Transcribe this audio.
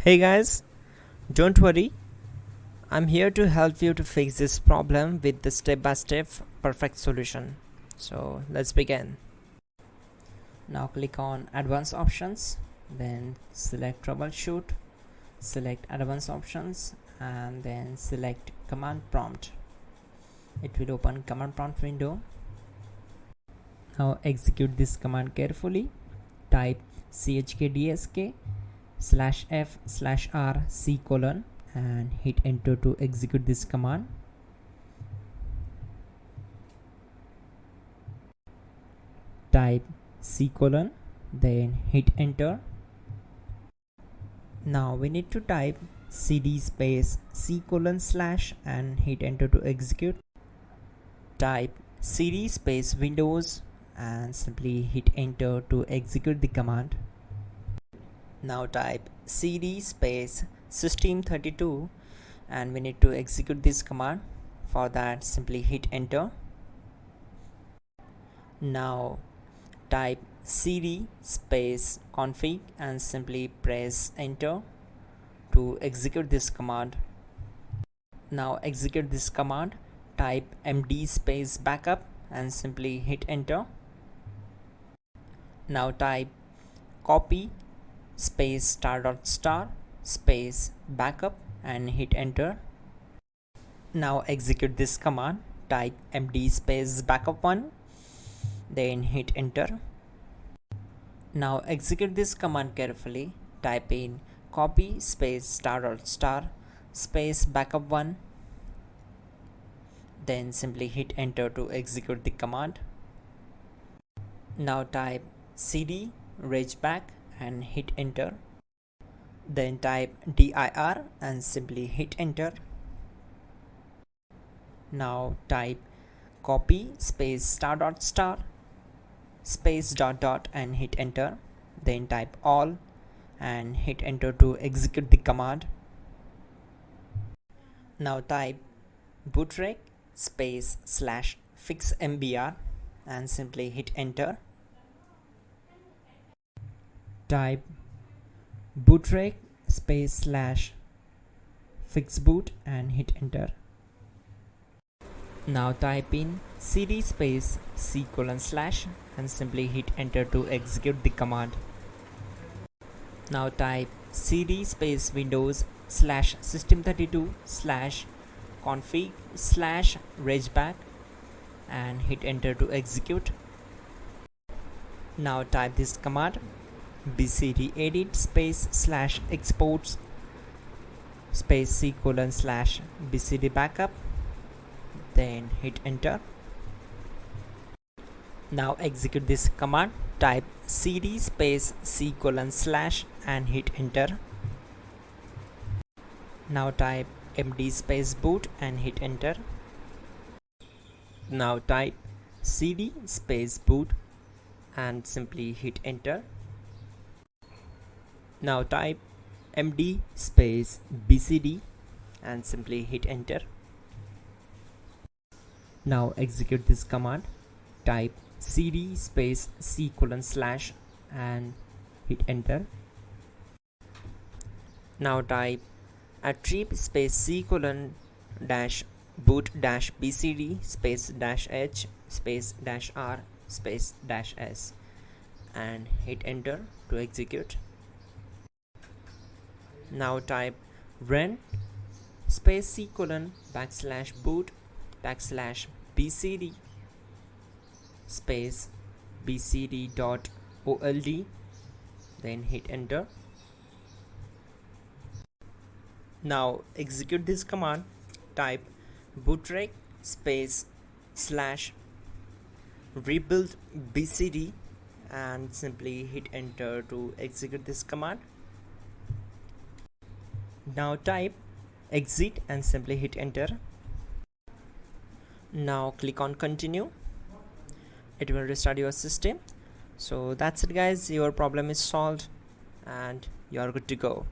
Hey guys, don't worry, I'm here to help you to fix this problem with the step-by-step perfect solution. So let's begin. Now click on advanced options, then select troubleshoot, select advanced options and then select command prompt. It will open command prompt window. Now execute this command carefully. Type chkdsk /f/r c : and hit enter to execute this command. Type c : then hit enter. Now we need to type cd space c : / and hit enter to execute. Type cd space windows and simply hit enter to execute the command. Now type cd space system32 and we need to execute this command. For that, simply hit enter. Now type cd space config and simply press enter to execute this command. Now execute this command. Type md space backup and simply hit enter. Now type copy space *** space backup and hit enter. Now execute this command. Type md space backup1, then hit enter. Now execute this command carefully. Type in copy space ** space backup1, then simply hit enter to execute the command. Now type cd regback and hit enter. Then type dir and simply hit enter. Now type copy space ** space ... and hit enter. Then type all and hit enter to execute the command. Now type bootrec space /fixmbr and simply hit enter. Type bootrec space /fixboot and hit enter. Now type in cd space c : / and simply hit enter to execute the command. Now type cd space windows /system32 /config /regback and hit enter to execute. Now type this command bcd edit space /exports space c : / bcd backup, then hit enter. Now execute this command. Type cd space c : / and hit enter. Now type md space boot and hit enter. Now type cd space boot and simply hit enter. Now type md space bcd and simply hit enter. Now execute this command. Type cd space c : / and hit enter. Now type attrib space c : -boot -bcd space -h space -r space -s and hit enter to execute. Now type run space c : /boot /bcd space bcd.old, then hit enter. Now execute this command. Type bootrec space /rebuild bcd and simply hit enter to execute this command. Now type exit and simply hit enter. Now click on continue. It will restart your system. So that's it guys, your problem is solved and you are good to go.